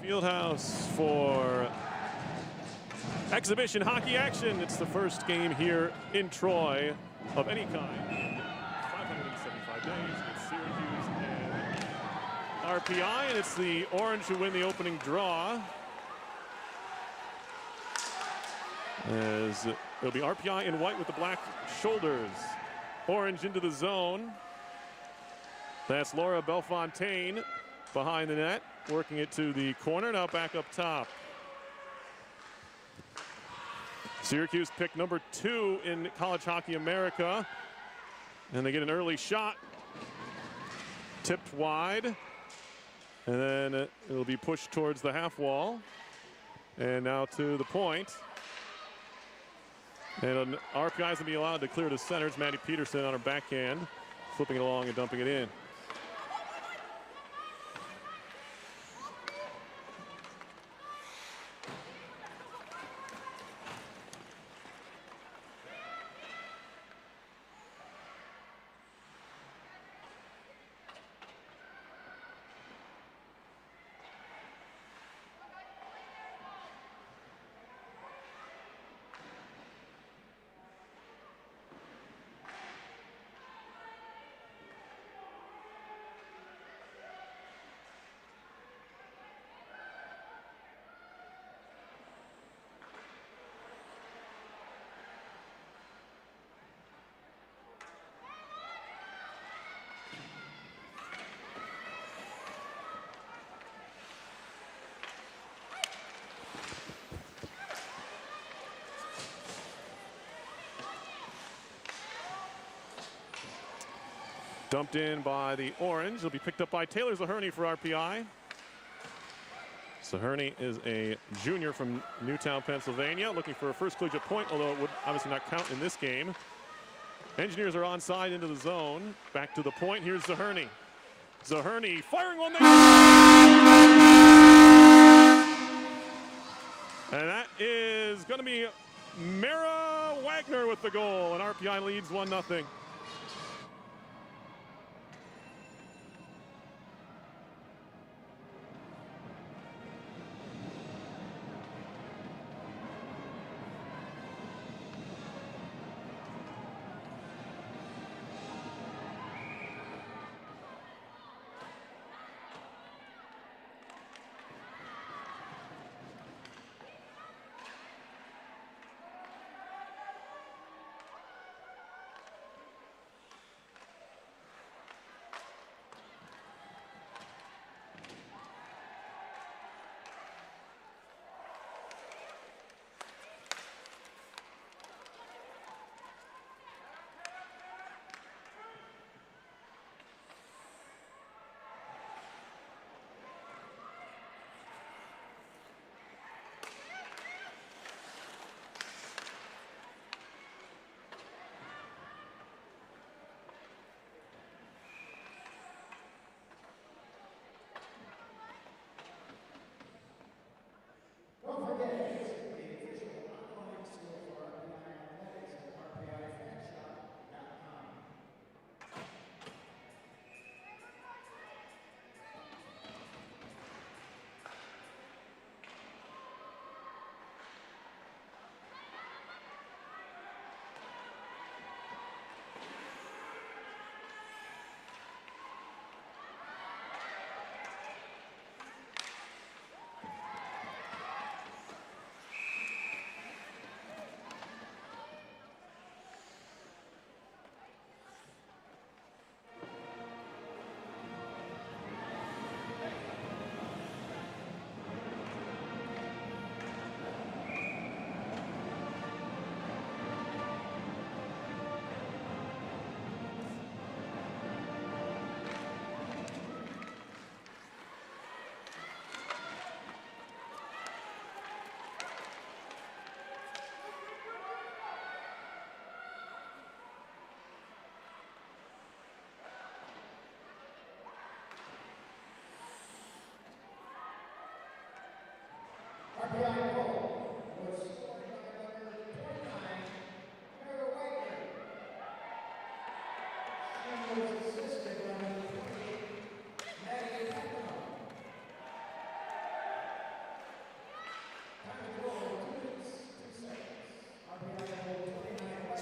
Fieldhouse for exhibition hockey action. It's the first game here in Troy of any kind in 575 days. It's Syracuse and RPI, and it's the Orange who win the opening draw. As it'll be RPI in white with the black shoulders. Orange into the zone. That's Laura Belfontaine behind the net, working it to the corner, now back up top. Syracuse pick number 2 in College Hockey America. And they get an early shot. Tipped wide. And then it'll be pushed towards the half wall. And now to the point. And RPI is going to be allowed to clear to center. It's Maddie Peterson on her backhand, flipping it along and dumping it in. Dumped in by the Orange. It'll be picked up by Taylor Zaherney for RPI. Zaherney is a junior from Newtown, Pennsylvania, looking for a first collegiate point, although it would obviously not count in this game. Engineers are onside into the zone. Back to the point. Here's Zaherney. Zaherney firing on the... And that is going to be Mara Wagner with the goal, and RPI leads 1-0.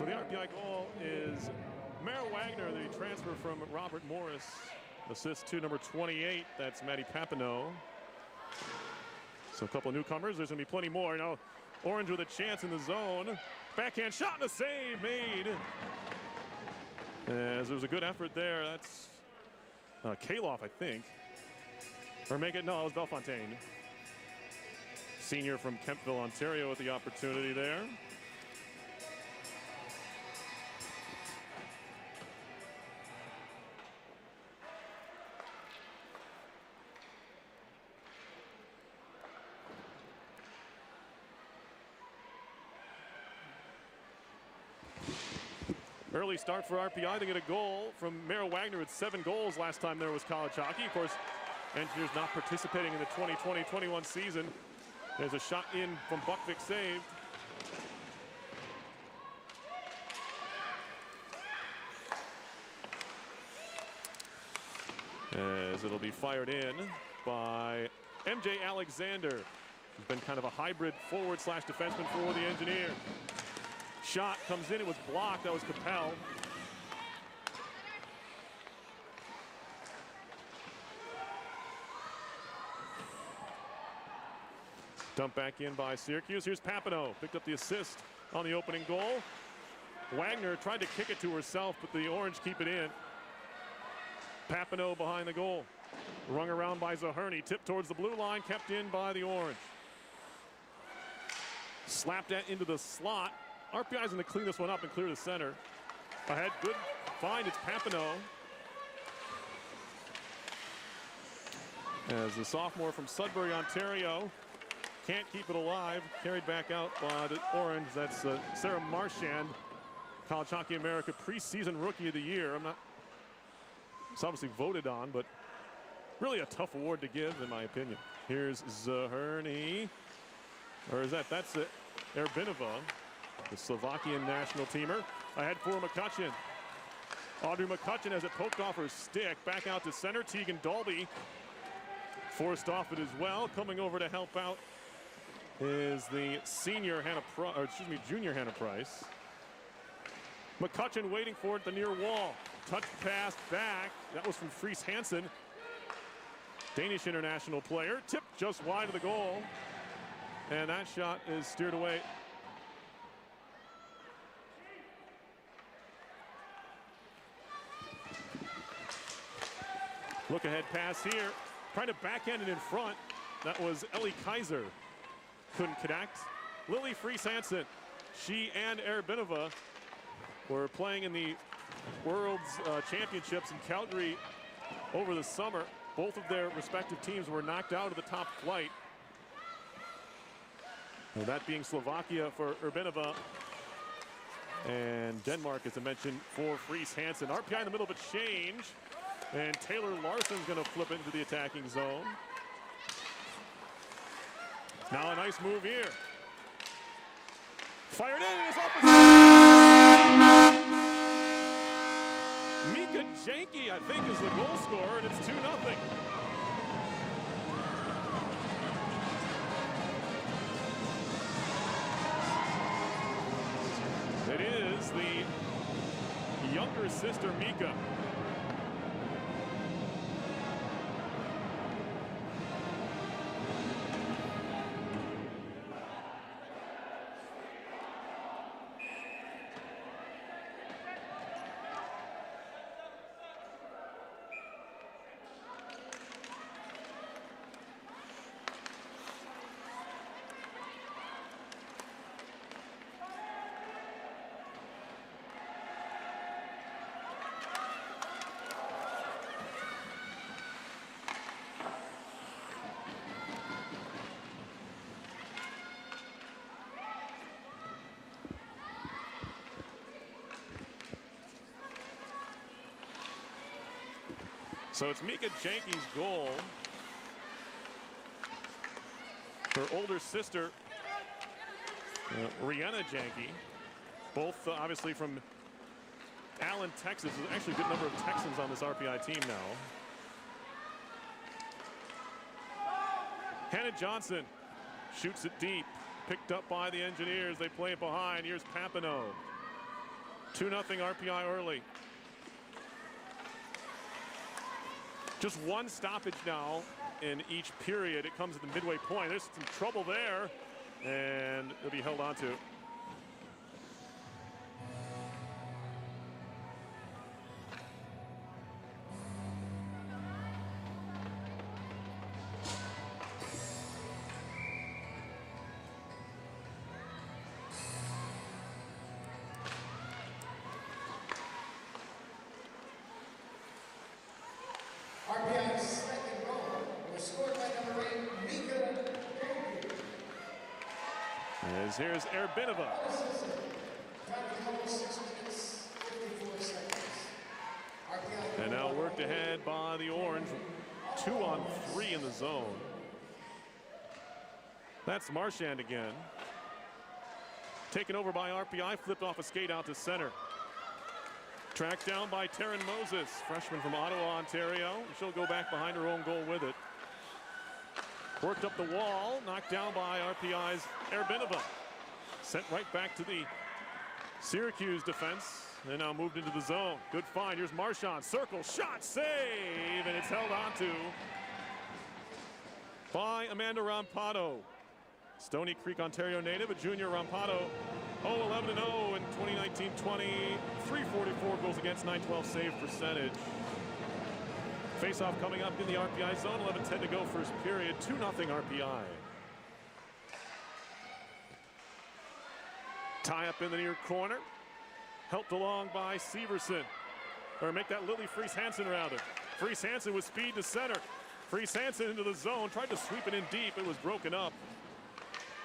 So the RPI goal is Mara Wagner, the transfer from Robert Morris. Assist to number 28, that's Maddie Papineau. So a couple of newcomers, there's gonna be plenty more. Now, Orange with a chance in the zone. Backhand shot and a save made. As there was a good effort there, that's Kaloff, I think. Or make it, no, it was Bellefontaine. Senior from Kemptville, Ontario with the opportunity there. Early start for RPI. They get a goal from Mara Wagner with 7 goals last time there was college hockey. Of course, Engineers not participating in the 2020-21 season. There's a shot in from Buckvik saved. As it'll be fired in by MJ Alexander. He's been kind of a hybrid forward / defenseman for the Engineers. Shot comes in, it was blocked, that was Capel. Dumped back in by Syracuse. Here's Papineau, picked up the assist on the opening goal. Wagner tried to kick it to herself, but the Orange keep it in. Papineau behind the goal. Rung around by Zaherney, tipped towards the blue line, kept in by the Orange. Slapped that into the slot. RPI's going to clean this one up and clear the center. Ahead, good find, it's Papineau. As the sophomore from Sudbury, Ontario, can't keep it alive. Carried back out by the Orange. That's Sarah Marchand, College Hockey America preseason Rookie of the Year. It's obviously voted on, but really a tough award to give, in my opinion. Here's Zaherney. Or is that's it? Erbinova, the Slovakian national teamer. Ahead for McCutcheon. Audrey McCutcheon has it poked off her stick. Back out to center. Tegan Dalby forced off it as well. Coming over to help out is the junior Hannah Price. McCutcheon waiting for it at the near wall. Touch pass back. That was from Fries Hansen. Danish international player. Tipped just wide of the goal. And that shot is steered away. Look ahead pass here. Trying to backhand it in front. That was Ellie Kaiser. Couldn't connect. Lily Fries Hansen. She and Erbinova were playing in the World's Championships in Calgary over the summer. Both of their respective teams were knocked out of the top flight. Well, that being Slovakia for Erbinova. And Denmark, as I mentioned, for Fries Hansen. RPI in the middle of a change. And Taylor Larson's going to flip it into the attacking zone. Now a nice move here. Fired in, it's off the Mika Janke, I think, is the goal scorer, and it's 2-0. It is the younger sister, Mika. So it's Mika Janke's goal. Her older sister, Rihanna Janke, both obviously from Allen, Texas. There's actually a good number of Texans on this RPI team now. Hannah Johnson shoots it deep. Picked up by the Engineers. They play it behind. Here's Papineau. 2-0 RPI early. Just one stoppage now in each period. It comes at the midway point. There's some trouble there, and it'll be held on to. RPI's second goal was scored by number 8, Mika. As here's Erbinova. And now worked ahead by the Orange. 2-on-3 in the zone. That's Marchand again. Taken over by RPI, flipped off a skate out to center. Tracked down by Taryn Moses, freshman from Ottawa, Ontario. She'll go back behind her own goal with it. Worked up the wall, knocked down by RPI's Erbinova. Sent right back to the Syracuse defense, and now moved into the zone. Good find, here's Marchand, circle, shot, save, and it's held onto by Amanda Rampado. Stony Creek, Ontario native, a junior. Rampado 0-11-0 in 2019-20, 344 goals against, 912 save percentage. Face-off coming up in the RPI zone, 11:10 to go first period, 2-0 RPI. Tie up in the near corner, helped along by Severson. Or make that Lily Fries-Hansen rather. Fries-Hansen with speed to center. Fries-Hansen into the zone, tried to sweep it in deep, it was broken up.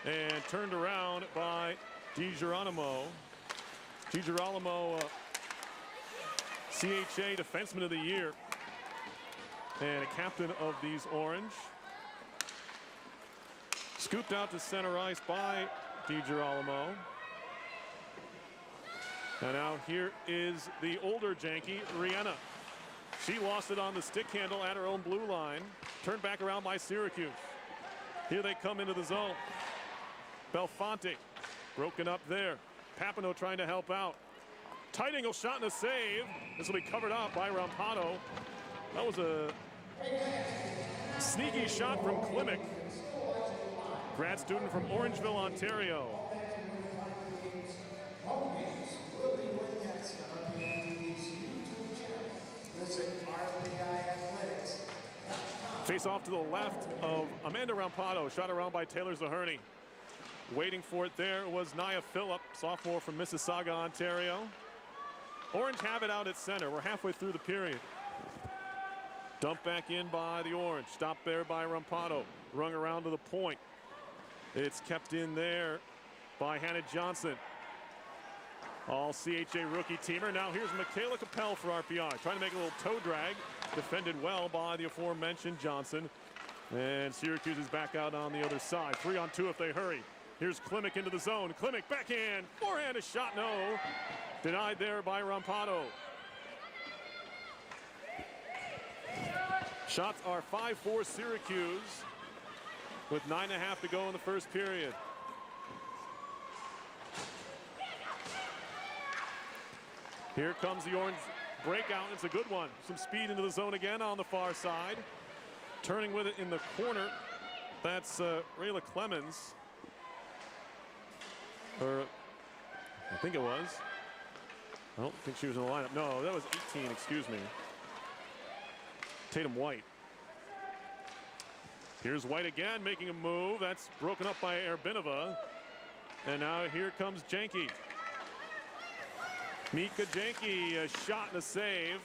And turned around by DiGirolamo. DiGirolamo, CHA Defenseman of the Year. And a captain of these Orange. Scooped out to center ice by DiGirolamo. And now here is the older Janky, Rihanna. She lost it on the stick handle at her own blue line. Turned back around by Syracuse. Here they come into the zone. Belfonte broken up there. Papineau trying to help out. Tight angle shot and a save. This will be covered up by Rampado. That was a sneaky shot from Klimek. Grad student from Orangeville, Ontario. Face off to the left of Amanda Rampado. Shot around by Taylor Zaherney. Waiting for it there was Nia Phillip, sophomore from Mississauga, Ontario. Orange have it out at center. We're halfway through the period. Dumped back in by the Orange. Stopped there by Rampado. Rung around to the point. It's kept in there by Hannah Johnson. All CHA rookie teamer. Now here's Michaela Capel for RPI. Trying to make a little toe drag. Defended well by the aforementioned Johnson. And Syracuse is back out on the other side. 3-on-2 if they hurry. Here's Klimek into the zone. Klimek backhand. Forehand, a shot, no. Denied there by Rampado. Shots are 5-4 Syracuse with 9.5 to go in the first period. Here comes the Orange breakout. It's a good one. Some speed into the zone again on the far side. Turning with it in the corner. That's Rayla Clemens. Or I think it was. I don't think she was in the lineup. No, that was 18, excuse me. Tatum White. Here's White again making a move. That's broken up by Erbinova. And now here comes Janky. Mika Janky, a shot and a save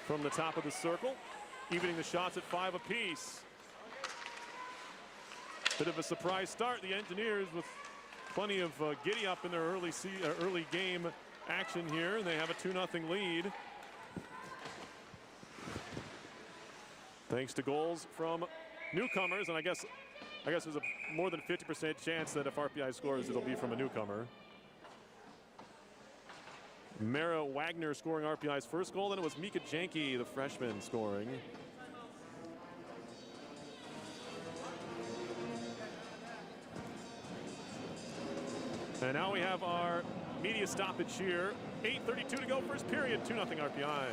from the top of the circle, evening the shots at 5 apiece. Bit of a surprise start. The Engineers with plenty of giddy up in their early game action here, and they have a 2-0 lead. Thanks to goals from newcomers, and I guess there's a more than 50% chance that if RPI scores, it'll be from a newcomer. Mara Wagner scoring RPI's first goal, then it was Mika Janky, the freshman, scoring. And now we have our media stoppage here. 8:32 to go, first period, 2-0 RPI.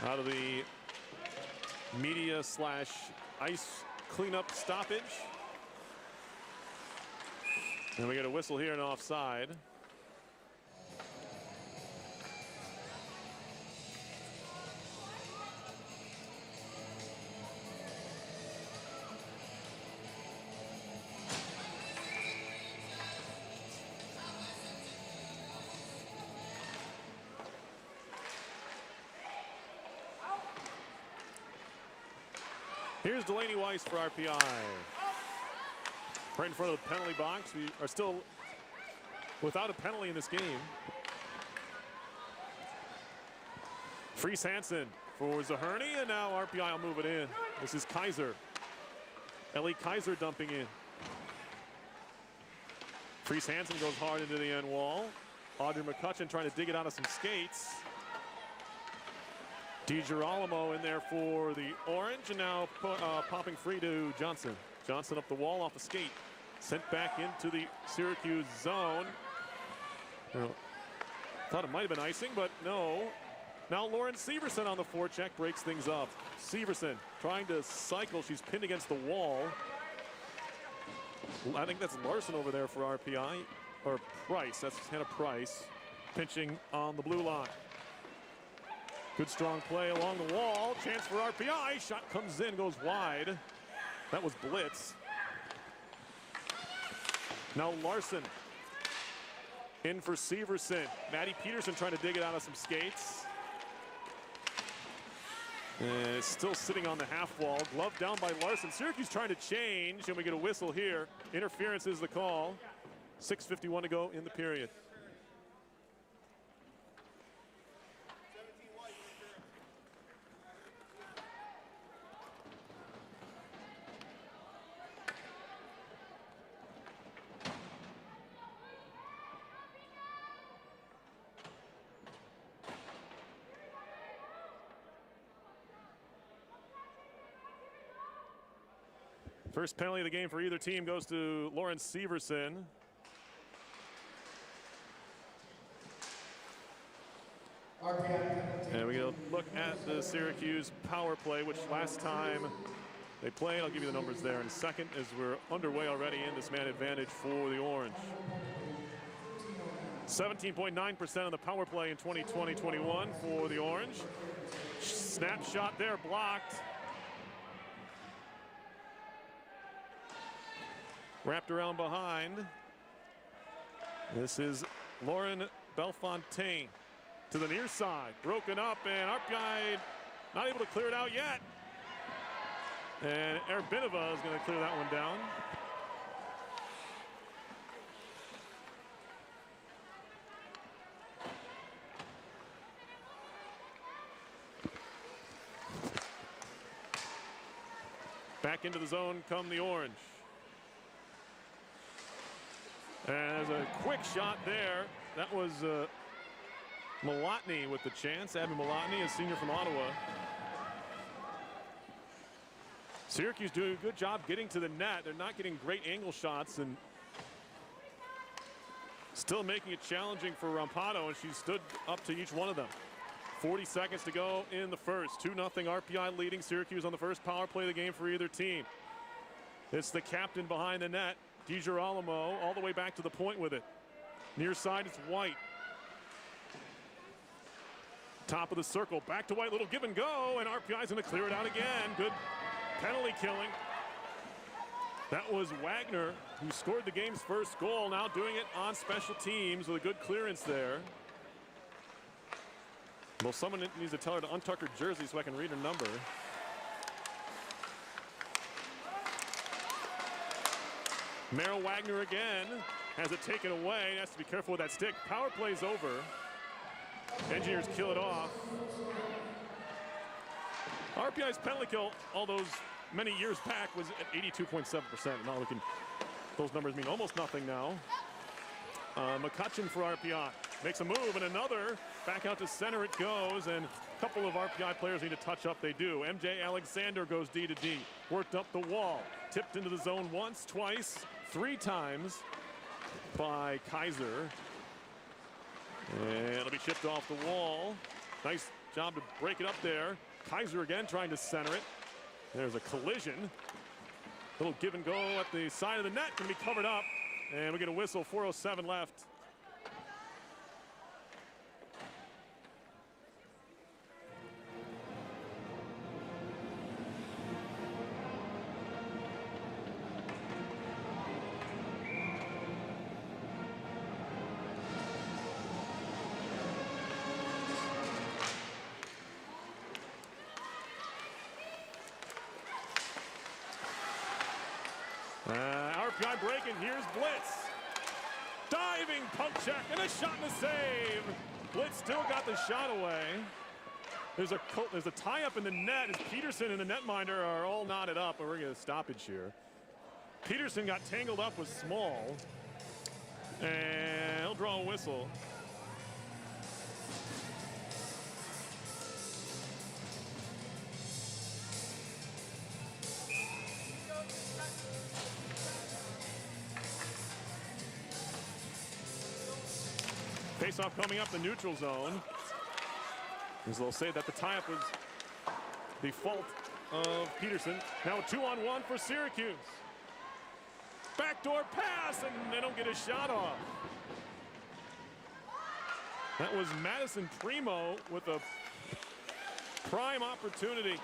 Out of the media / ice cleanup stoppage. And we get a whistle here and offside. Here's Delaney Weiss for RPI. Right in front of the penalty box. We are still without a penalty in this game. Fries Hansen for Zaherny, and now RPI will move it in. This is Kaiser. Ellie Kaiser dumping in. Fries Hansen goes hard into the end wall. Audrey McCutcheon trying to dig it out of some skates. DiGirolamo in there for the orange, and now popping free to Johnson. Johnson up the wall off a skate. Sent back into the Syracuse zone. Thought it might have been icing, but no. Now Lauren Severson on the forecheck breaks things up. Severson trying to cycle. She's pinned against the wall. I think that's Larson over there for RPI. Or Price, that's Hannah Price. Pinching on the blue line. Good strong play along the wall. Chance for RPI. Shot comes in, goes wide. That was blitz. Now Larson in for Severson. Maddie Peterson trying to dig it out of some skates. And it's still sitting on the half wall. Glove down by Larson. Syracuse trying to change, and we get a whistle here. Interference is the call. 6:51 to go in the period. First penalty of the game for either team goes to Lauren Severson. And we get a look at the Syracuse power play, which last time they played, I'll give you the numbers there in a second, as we're underway already in this man advantage for the Orange. 17.9% of the power play in 2020-21 for the Orange. Snapshot there blocked. Wrapped around behind. This is Lauren Belfontaine to the near side. Broken up, and RPI not able to clear it out yet. And Erbinova is going to clear that one down. Back into the zone come the Orange. And there's a quick shot there. That was Malotny with the chance. Abby Malotny, a senior from Ottawa. Syracuse doing a good job getting to the net. They're not getting great angle shots and still making it challenging for Rampado, and she stood up to each one of them. 40 seconds to go in the first. 2-0 RPI leading Syracuse on the first power play of the game for either team. It's the captain behind the net, DiGirolamo, all the way back to the point with it. Near side, it's White. Top of the circle, back to White, little give and go, and RPI's gonna clear it out again. Good penalty killing. That was Wagner, who scored the game's first goal, now doing it on special teams with a good clearance there. Well, someone needs to tell her to untuck her jersey so I can read her number. Meryl Wagner again has it taken away. Has to be careful with that stick. Power play's over. Engineers kill it off. RPI's penalty kill all those many years back was at 82.7%. Now looking, those numbers mean almost nothing now. McCutcheon for RPI makes a move, and another back out to center it goes, and a couple of RPI players need to touch up. They do. MJ Alexander goes D to D, worked up the wall, tipped into the zone once, twice, 3 times by Kaiser, and it'll be chipped off the wall. Nice job to break it up there. Kaiser again trying to center it. There's a collision. Little give and go at the side of the net, can be covered up, and we get a whistle. 4:07 left. RPI breaking, here's Blitz. Diving pump check and a shot and a save. Blitz still got the shot away. There's a tie-up in the net as Peterson and the netminder are all knotted up, and we're going to stoppage here. Peterson got tangled up with Small, and he'll draw a whistle. Face-off coming up the neutral zone. As they'll say that the tie-up was the fault of Peterson. Now a 2-on-1 for Syracuse. Backdoor pass, and they don't get a shot off. That was Madison Primo with a prime opportunity.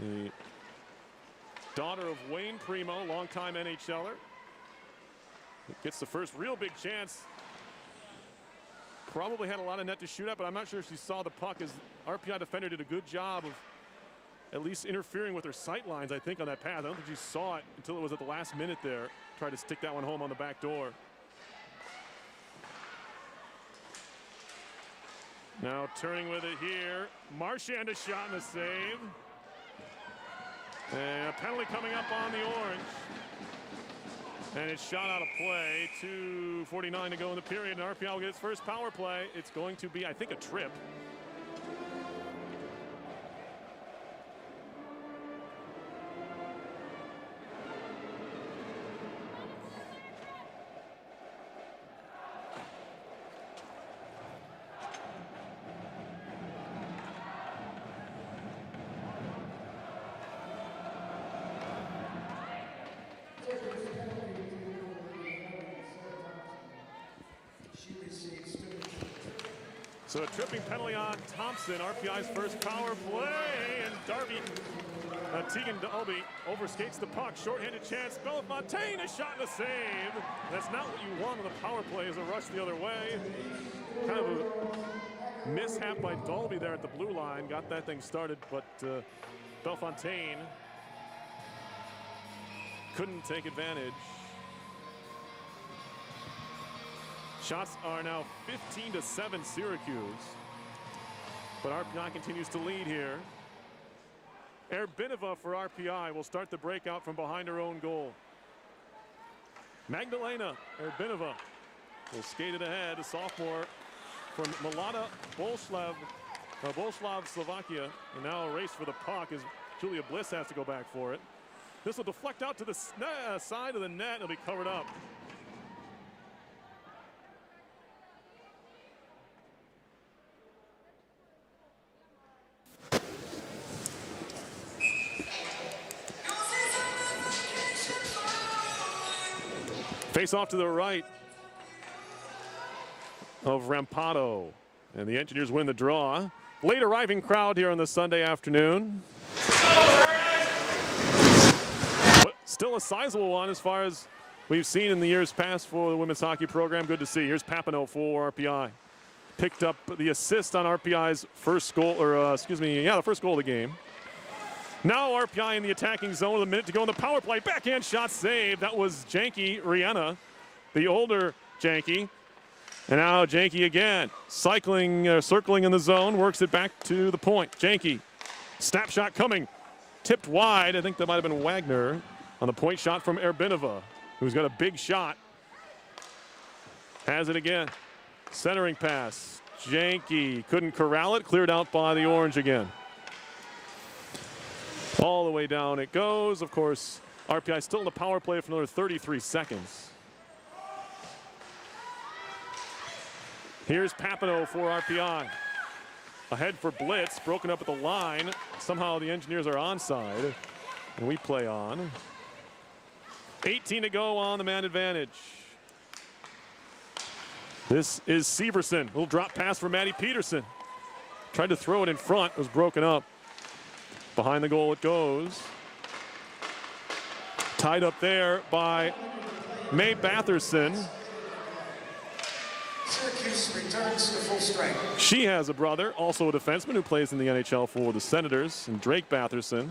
The daughter of Wayne Primo, longtime NHLer. Gets the first real big chance. Probably had a lot of net to shoot at, but I'm not sure if she saw the puck, as RPI defender did a good job of at least interfering with her sight lines, I think, on that pass. I don't think she saw it until it was at the last minute there. Tried to stick that one home on the back door. Now turning with it here. Marchand a shot and a save. And a penalty coming up on the Orange. And it's shot out of play. 2:49 to go in the period, and RPI will get its first power play. It's going to be, I think, a trip. So a tripping penalty on Thompson, RPI's first power play, and Tegan Dalby overskates the puck. Shorthanded chance, Bellefontaine, a shot and a save. That's not what you want on the power play, is a rush the other way. Kind of a mishap by Dalby there at the blue line. Got that thing started, but Bellefontaine couldn't take advantage. Shots are now 15-7 Syracuse, but RPI continues to lead here. Erbinova for RPI will start the breakout from behind her own goal. Magdalena Erbinova will skate it ahead, a sophomore from Milana Bolslav, Slovakia. And now a race for the puck as Julia Bliss has to go back for it. This will deflect out to the side of the net. It'll be covered up. Face off to the right of Rampado. And the Engineers win the draw. Late arriving crowd here on the Sunday afternoon. But still a sizable one as far as we've seen in the years past for the women's hockey program. Good to see. Here's Papineau for RPI. Picked up the assist on RPI's first goal, or the first goal of the game. Now RPI in the attacking zone with a minute to go in the power play. Backhand shot saved. That was Janky Rihanna, the older Janky. And now Janky again, circling in the zone, works it back to the point. Janky, snapshot coming, tipped wide. I think that might have been Wagner on the point shot from Erbinova, who's got a big shot. Has it again, centering pass. Janky couldn't corral it, cleared out by the Orange again. All the way down it goes. Of course, RPI still in the power play for another 33 seconds. Here's Papineau for RPI. Ahead for Blitz, broken up at the line. Somehow the Engineers are onside, and we play on. 18 to go on the man advantage. This is Severson. Little drop pass for Maddie Peterson. Tried to throw it in front, was broken up. Behind the goal it goes. Tied up there by Mae Batherson. Syracuse returns to full strength. She has a brother, also a defenseman who plays in the NHL for the Senators, and Drake Batherson.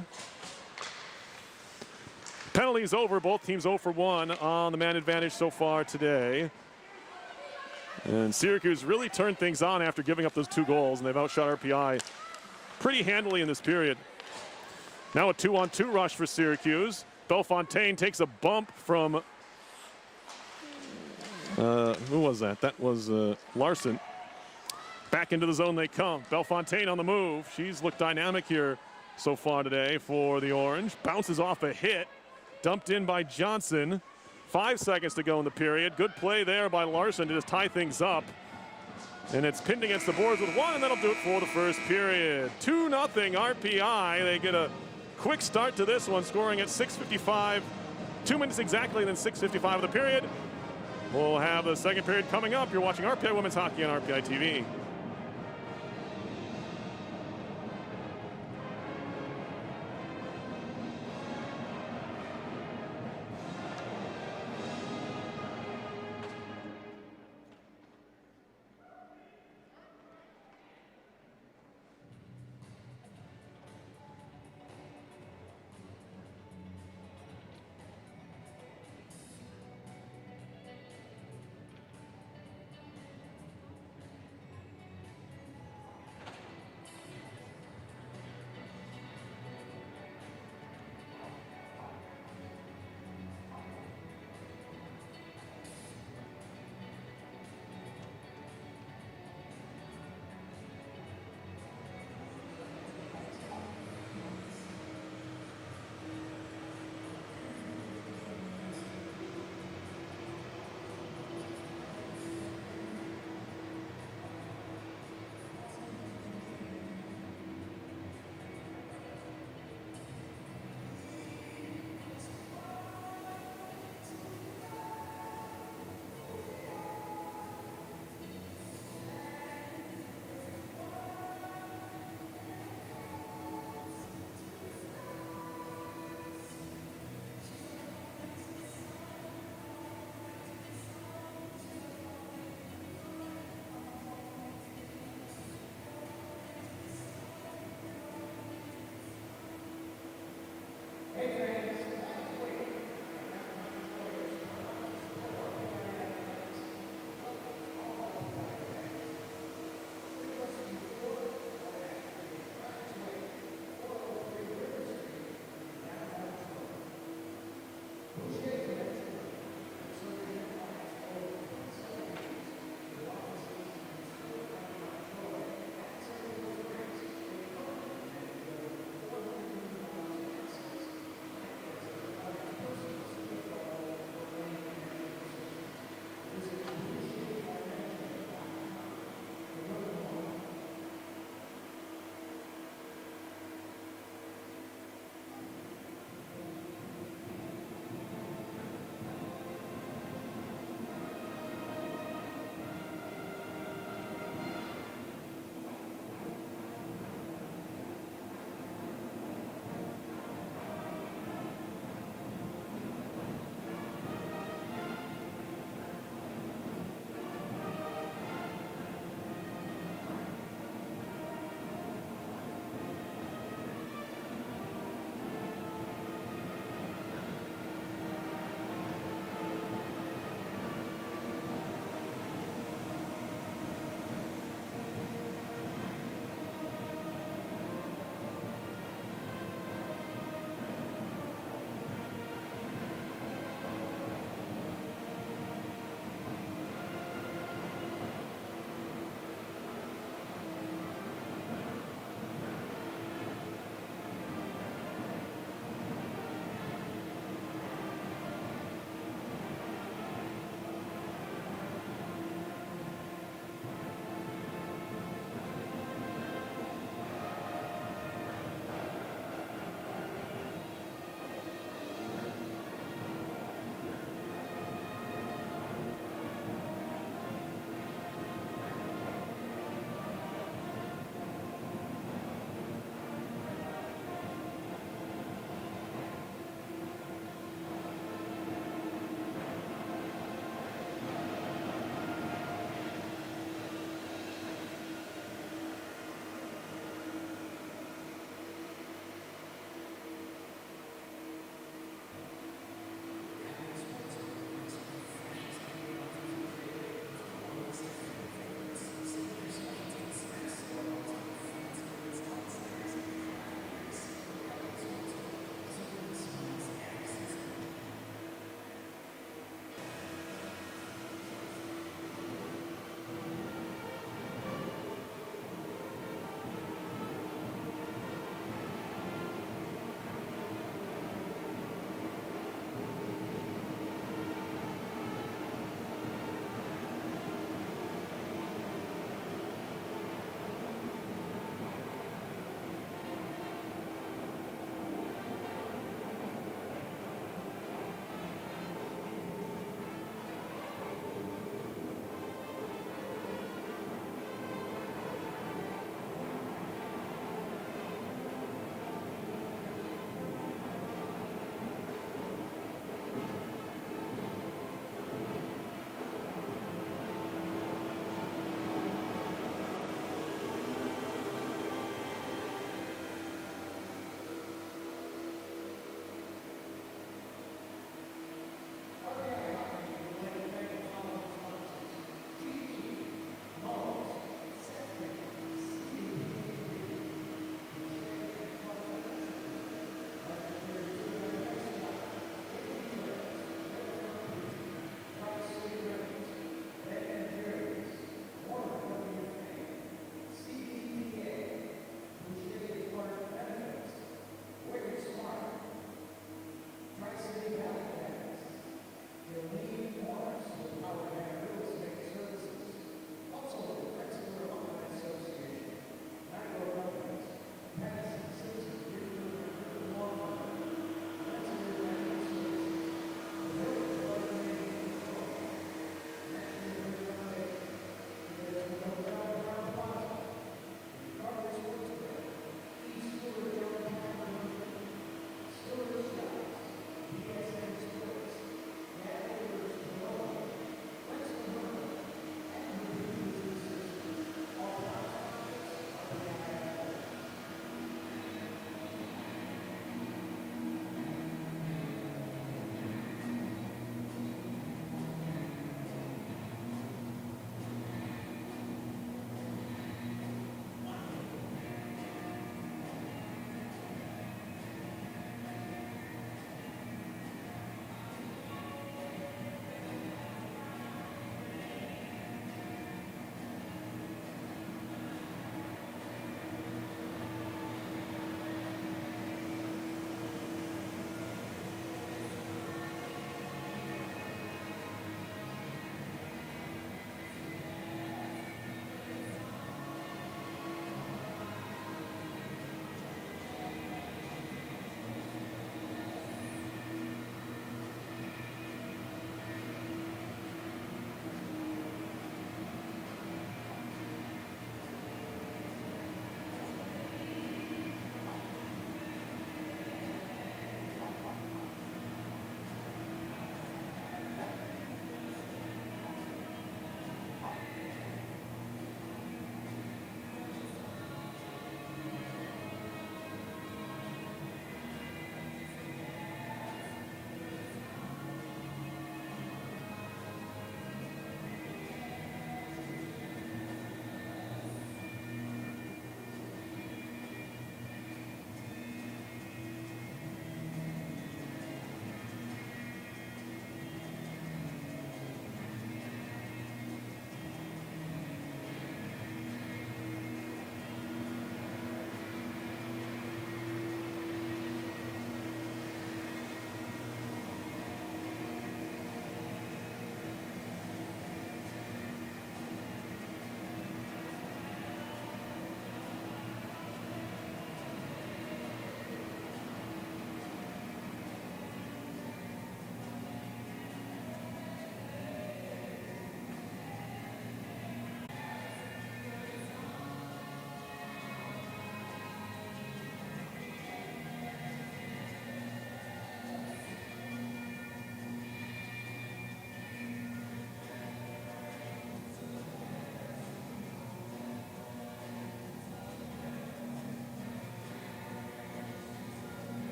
Penalties over, both teams 0 for 1 on the man advantage so far today. And Syracuse really turned things on after giving up those 2 goals, and they've outshot RPI pretty handily in this period. Now a 2-on-2 rush for Syracuse. Bellefontaine takes a bump from, who was that? That was Larson. Back into the zone they come. Bellefontaine on the move. She's looked dynamic here so far today for the Orange. Bounces off a hit. Dumped in by Johnson. 5 seconds to go in the period. Good play there by Larson to just tie things up. And it's pinned against the boards with 1, and that'll do it for the first period. 2-0 RPI. They get a quick start to this one, scoring at 6:55. 2 minutes exactly, and then 6:55 of the period. We'll have the second period coming up. You're watching RPI Women's Hockey on RPI TV.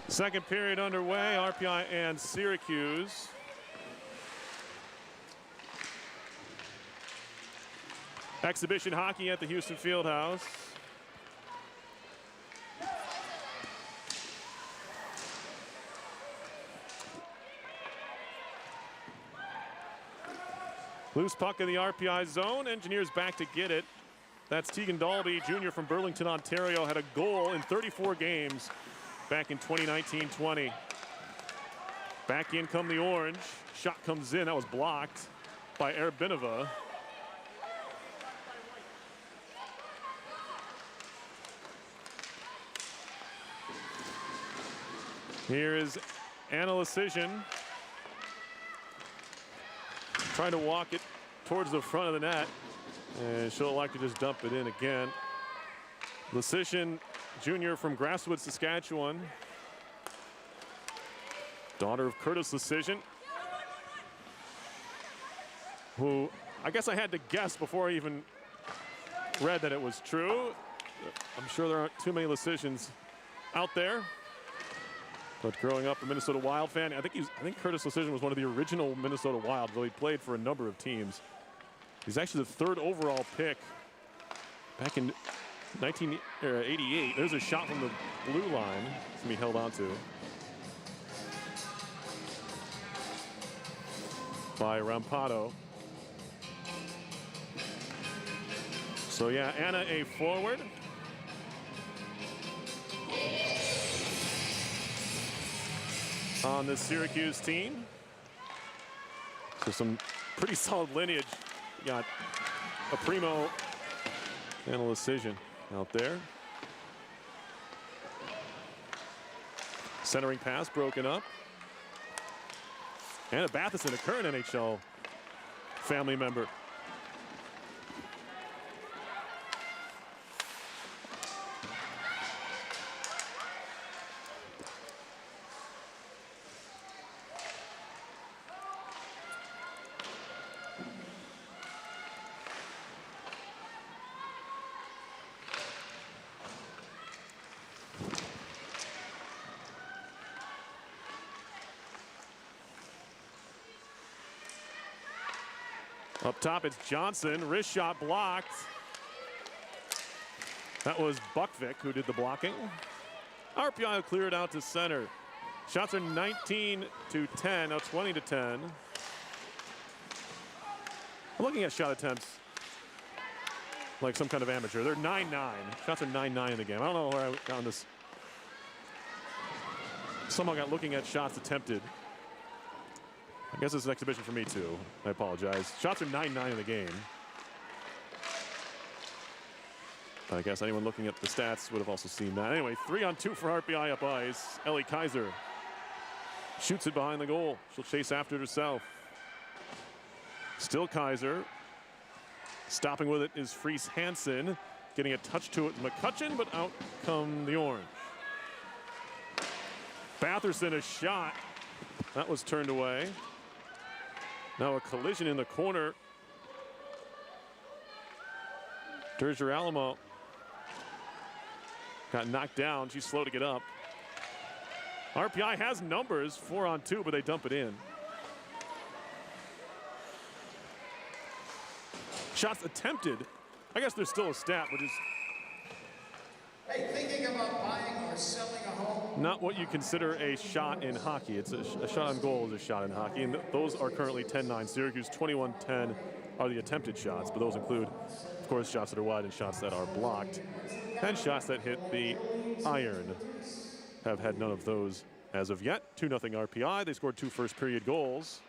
Second period underway, RPI and Syracuse. Exhibition hockey at the Houston Fieldhouse. Loose puck in the RPI zone. Engineers back to get it. That's Tegan Dalby, junior from Burlington, Ontario, had a goal in 34 games back in 2019-20. Back in come the Orange. Shot comes in. That was blocked by Erbinova. Here is Anna Lecision trying to walk it towards the front of the net, and she'll like to just dump it in again. Lecision, junior from Grasswood, Saskatchewan, daughter of Curtis Lecision, who I guess I had to guess before I even read that it was true. I'm sure there aren't too many Lecisions out there. But growing up a Minnesota Wild fan, I think Curtis Lecision was one of the original Minnesota Wild, though he played for a number of teams. He's actually the 3rd overall pick back in 1988. There's a shot from the blue line. It's gonna be held on to by Rampado. So yeah, Anna a forward. On this Syracuse team. So some pretty solid lineage. You got a primo and a Lecision out there. Centering pass broken up. Anna Bathison, a current NHL family member. Up top, it's Johnson. Wrist shot blocked. That was Buckvik who did the blocking. RPI will clear it out to center. Shots are 19-10, now 20-10. I'm looking at shot attempts like some kind of amateur. They're 9-9. Shots are 9-9 in the game. I don't know where I got on this. Somehow got looking at shots attempted. I guess it's an exhibition for me too. I apologize. Shots are 9-9 in the game. I guess anyone looking at the stats would have also seen that. Anyway, 3-on-2 for RPI up ice. Ellie Kaiser shoots it behind the goal. She'll chase after it herself. Still Kaiser. Stopping with it is Fries Hansen. Getting a touch to it, McCutcheon, but out come the Orange. Batherson, a shot. That was turned away. Now a collision in the corner. Derger Alamo got knocked down. She's slow to get up. RPI has numbers, 4-on-2, but they dump it in. Shots attempted. I guess there's still a stat, which is Hey, thinking about buying or selling a home? not what you consider a shot in hockey. It's a shot on goal is a shot in hockey, and those are currently 10-9. Syracuse 21-10 are the attempted shots, but those include, of course, shots that are wide and shots that are blocked, and shots that hit the iron. Have had none of those as of yet. 2-0 RPI. They scored 2 first-period goals.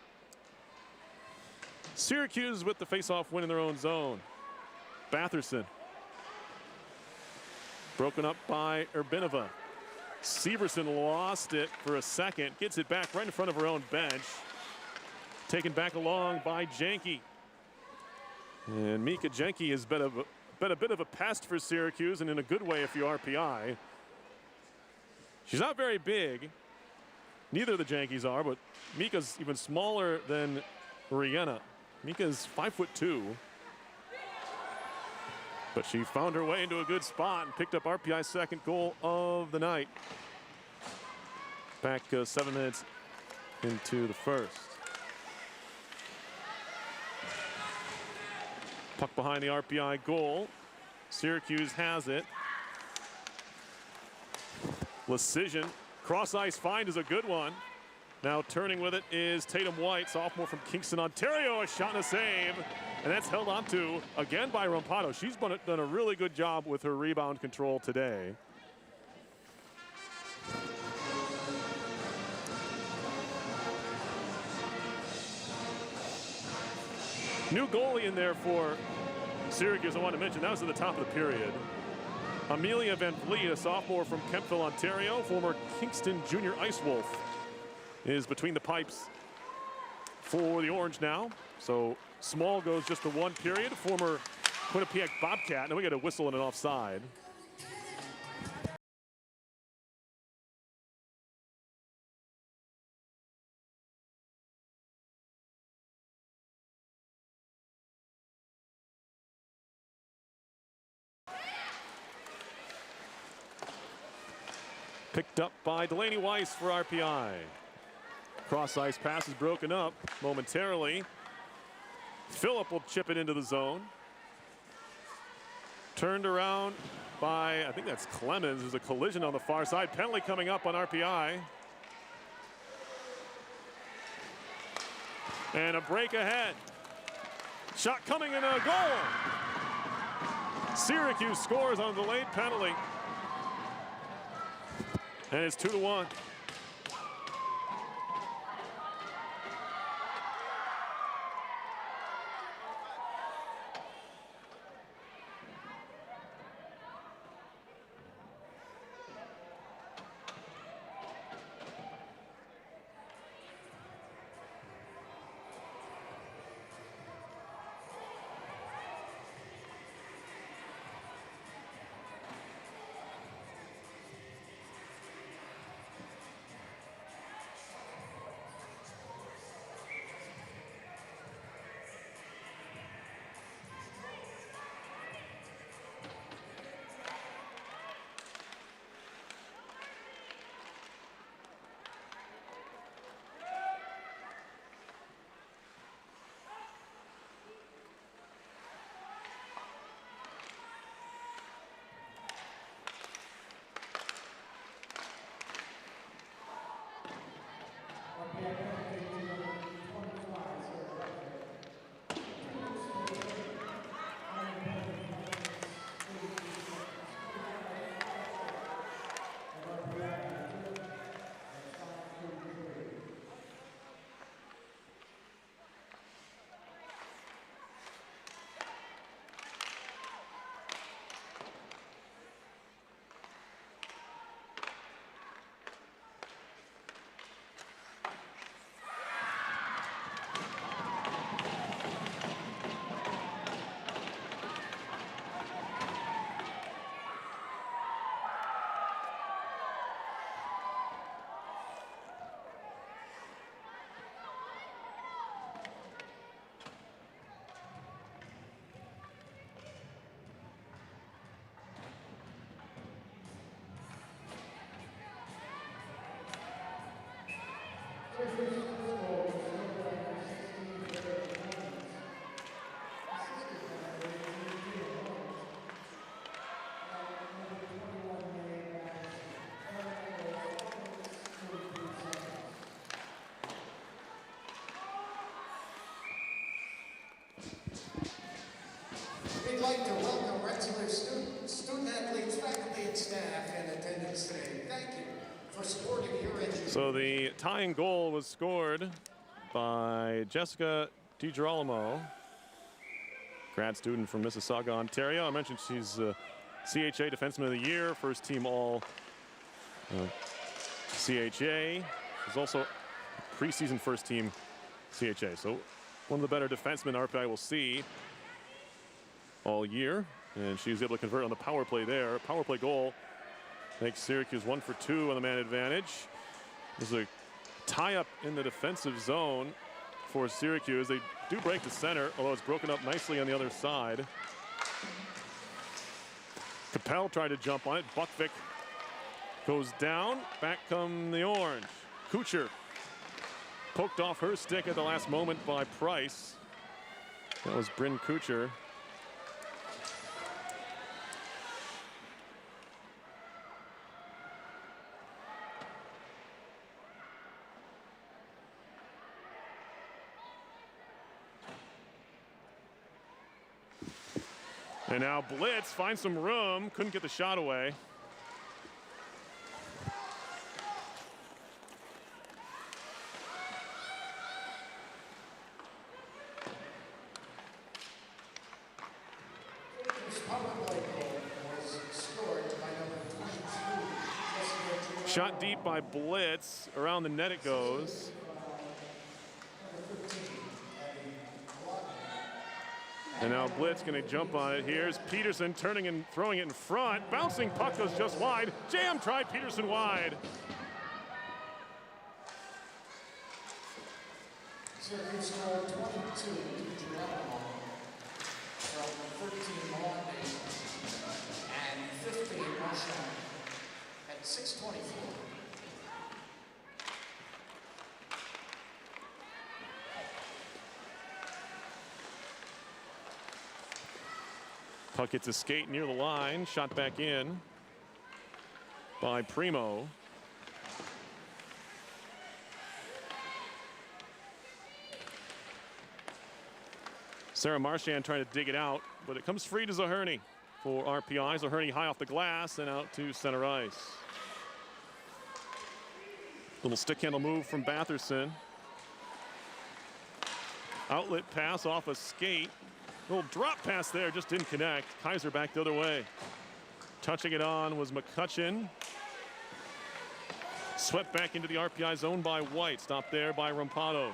Syracuse with the face-off win in their own zone. Batherson. Broken up by Erbinova. Severson lost it for a second. Gets it back right in front of her own bench. Taken back along by Janke. And Mika Janke has been a bit of a pest for Syracuse, and in a good way if you're RPI. She's not very big. Neither of the Jankes are, but Mika's even smaller than Rihanna. Mika's 5'2". But she found her way into a good spot and picked up RPI's second goal of the night. Back 7 minutes into the first. Puck behind the RPI goal. Syracuse has it. Lecision. Cross-ice find is a good one. Now turning with it is Tatum White, sophomore from Kingston, Ontario. A shot and a save. And that's held on to again by Rampado. She's done a really good job with her rebound control today. New goalie in there for Syracuse, I want to mention. That was at the top of the period. Amelia Van Vliet, a sophomore from Kemptville, Ontario, former Kingston Junior Ice Wolf, is between the pipes for the Orange now. So Small goes just the one period, former Quinnipiac Bobcat. Now we got a whistle and an offside. Picked up by Delaney Weiss for RPI. Cross-ice pass is broken up momentarily. Phillip will chip it into the zone. Turned around by, I think that's Clemens. There's a collision on the far side. Penalty coming up on RPI. And a break ahead. Shot coming in, a goal. Syracuse scores on a delayed penalty. And it's 2-1. We'd like to welcome Rensselaer student athletes, faculty, and staff in attendance today. Thank you for supporting your education. So the tying goal was scored by Jessica DiGirolamo, grad student from Mississauga, Ontario. I mentioned she's CHA Defenseman of the Year, first team all CHA. She's also preseason first team CHA. So one of the better defensemen RPI will see all year. And she was able to convert on the power play there. Power play goal makes Syracuse 1 for 2 on the man advantage. There's a tie-up in the defensive zone for Syracuse. They do break the center, although it's broken up nicely on the other side. Capel tried to jump on it. Buckvick Goes down. Back come the Orange. Kuchar poked off her stick at the last moment by Price. That was Bryn Kuchar. And now Blitz finds some room. Couldn't get the shot away. Shot deep by Blitz. Around the net it goes. And now Blitz going to jump on it. Here's Peterson turning and throwing it in front. Bouncing puck goes just wide. Jam tried Peterson wide. Syracuse scored 22 to Geronimo from 13 Maloney and 15 Marchand at 6:24. Puck hits a skate near the line. Shot back in by Primo. Sarah Marchand trying to dig it out, but it comes free to Zaherney for RPI. Zaherney high off the glass and out to center ice. Little stick handle move from Batherson. Outlet pass off a skate. Little drop pass there, just didn't connect. Kaiser back the other way. Touching it on was McCutcheon. Swept back into the RPI zone by White. Stopped there by Rampado.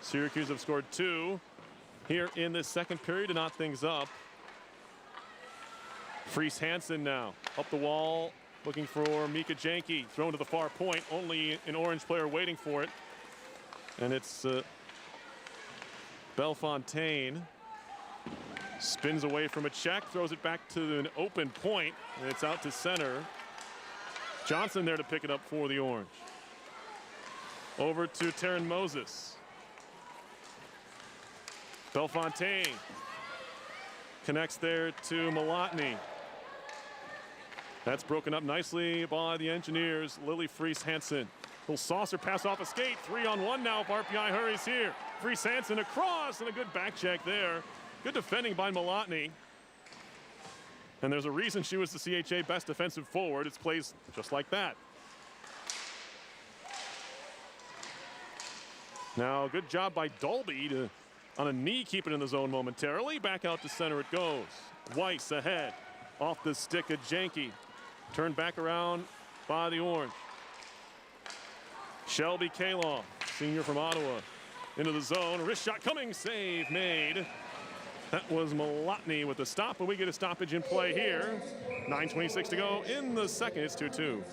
Syracuse have scored 2 here in this second period to knot things up. Fries Hansen now up the wall, looking for Mika Janke. Thrown to the far point. Only an Orange player waiting for it. And it's Bellefontaine. Spins away from a check, throws it back to an open point, and it's out to center. Johnson there to pick it up for the Orange. Over to Taryn Moses. Bellefontaine connects there to Malotny. That's broken up nicely by the Engineers, Lily Fries Hansen. Little saucer pass off a skate, 3-on-1 now if RPI hurries here. Fries Hansen across, and a good back check there. Good defending by Malotny. And there's a reason she was the CHA best defensive forward. It's plays just like that. Now, good job by Dolby to, on a knee, keep it in the zone momentarily. Back out to center it goes. Weiss ahead. Off the stick of Janke. Turned back around by the Orange. Shelby Kalon, senior from Ottawa. Into the zone. Wrist shot coming. Save made. That was Malotny with the stop, but we get a stoppage in play here. 9:26 to go in the second. It's 2-2.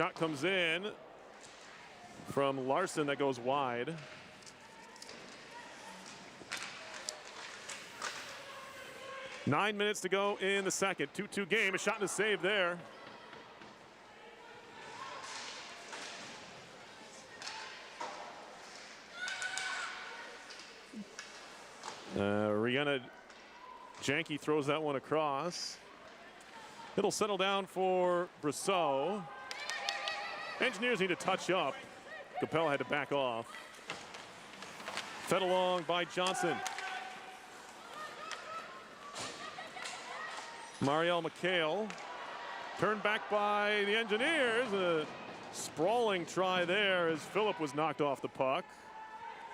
Shot comes in from Larson that goes wide. Nine minutes to go in the second. 2-2 game. A shot and a save there. Rihanna Janke throws that one across. It'll settle down for Brosseau. Engineers need to touch up. Capel had to back off. Fed along by Johnson. Marielle McHale. Turned back by the Engineers. A sprawling try there as Phillip was knocked off the puck.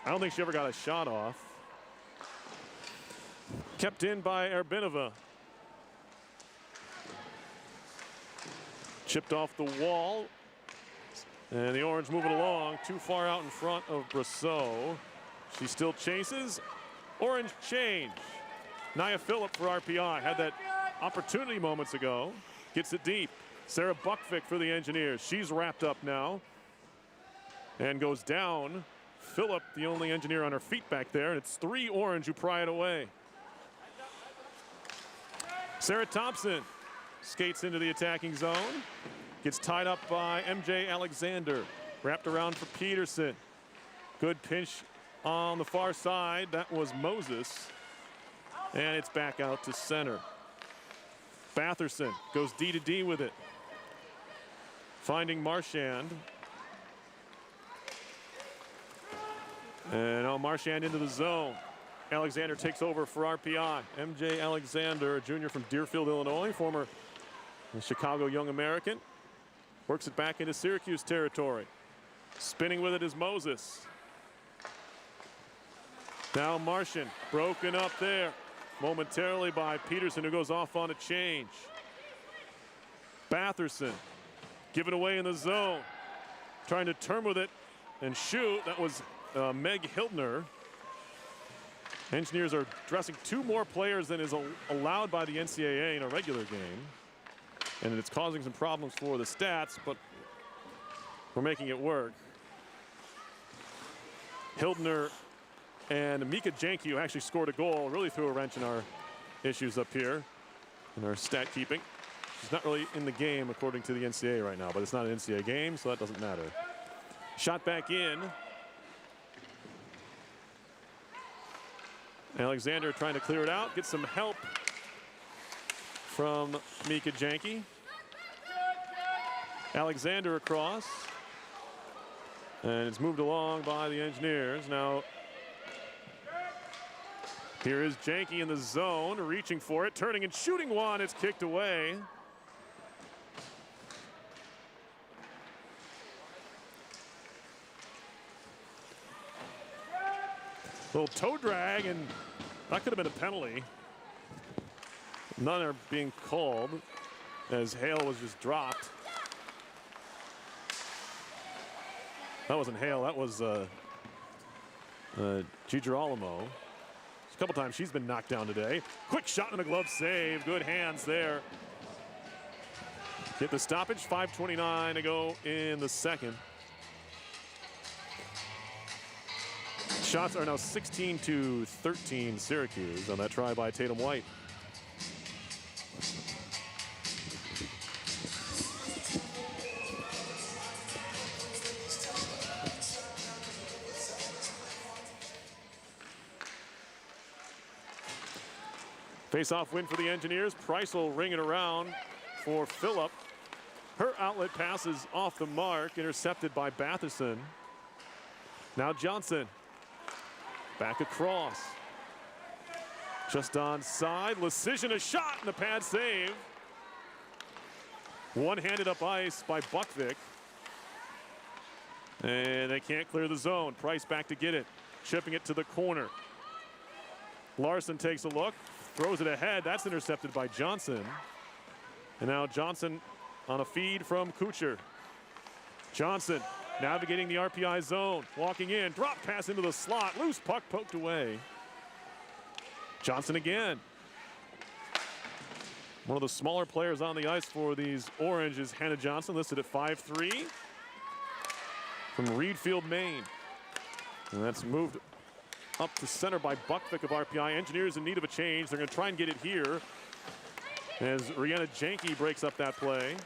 I don't think she ever got a shot off. Kept in by Erbinova. Chipped off the wall. And the Orange moving along too far out in front of Brosseau. She still chases. Orange change. Nia Phillip for RPI. Had that opportunity moments ago. Gets it deep. Sarah Buckvick for the Engineers. She's wrapped up now. And goes down. Phillip, the only Engineer on her feet back there. And it's 3 Orange who pry it away. Sarah Thompson skates into the attacking zone. Gets tied up by MJ Alexander. Wrapped around for Peterson. Good pinch on the far side. That was Moses. And it's back out to center. Batherson goes D to D with it. Finding Marchand. And now Marchand into the zone. Alexander takes over for RPI. MJ Alexander, a junior from Deerfield, Illinois, former Chicago Young American. Works it back into Syracuse territory. Spinning with it is Moses. Now Marchand, broken up there momentarily by Peterson, who goes off on a change. Batherson, given away in the zone. Trying to turn with it and shoot. That was Meg Hiltner. Engineers are dressing 2 more players than is allowed by the NCAA in a regular game. And it's causing some problems for the stats, but we're making it work. Hiltner and Mika Janke, who actually scored a goal, really threw a wrench in our issues up here in our stat keeping. She's not really in the game according to the NCAA right now, but it's not an NCAA game, so that doesn't matter. Shot back in. Alexander trying to clear it out, get some help from Mika Janke. Alexander across. And it's moved along by the Engineers. Now, here is Janke in the zone, reaching for it, turning and shooting one. It's kicked away. Little toe drag, and that could have been a penalty. None are being called as Hale was just dropped. That wasn't Hale, that was Girolamo. A couple times she's been knocked down today. Quick shot and a glove save. Good hands there. Get the stoppage. 5:29 to go in the second. Shots are now 16-13 Syracuse on that try by Tatum White. Face-off win for the Engineers. Price will ring it around for Phillip. Her outlet pass is off the mark, intercepted by Batherson. Now Johnson. Back across. Just onside. Lecision, a shot and a pad save. One-handed up ice by Buckvick. And they can't clear the zone. Price back to get it. Chipping it to the corner. Larson takes a look. Throws it ahead. That's intercepted by Johnson. And now Johnson on a feed from Kuchar. Johnson navigating the RPI zone. Walking in. Drop pass into the slot. Loose puck poked away. Johnson again. One of the smaller players on the ice for these Orange is Hannah Johnson, listed at 5'3", from Reedfield, Maine. And that's moved up to center by Buckvick of RPI. Engineers in need of a change. They're going to try and get it here as Rihanna Janke breaks up that play.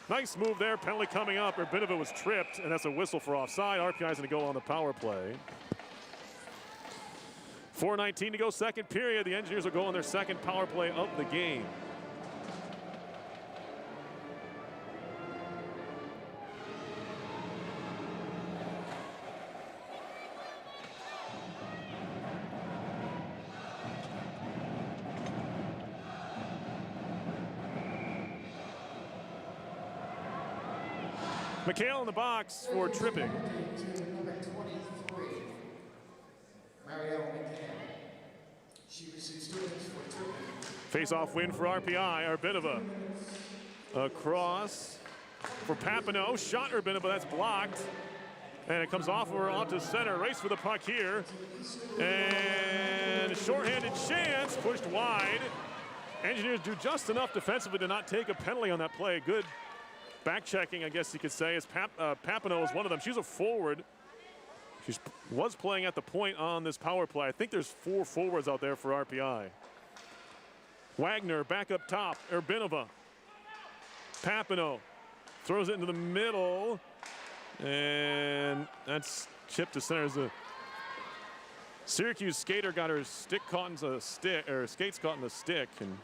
Nice move there. Penalty coming up. Urbinova was tripped, and that's a whistle for offside. RPI is going to go on the power play. 4:19 to go, second period. The Engineers will go on their second power play of the game. McHale in the box for tripping. Number 23, Marielle McCann. She receives 2 minutes for tripping. Face-off win for RPI. Urbinova across for Papineau. Shot Urbinova, that's blocked. And it comes off of her onto center. Race for the puck here. And a shorthanded chance, pushed wide. Engineers do just enough defensively to not take a penalty on that play. Good back checking, I guess you could say, as Papineau is one of them. She's a forward. She was playing at the point on this power play. I think there's 4 forwards out there for RPI. Wagner back up top. Urbinova. Papineau throws it into the middle. And that's chipped to center. The Syracuse skater got her stick caught in the stick, or skates caught in the stick. And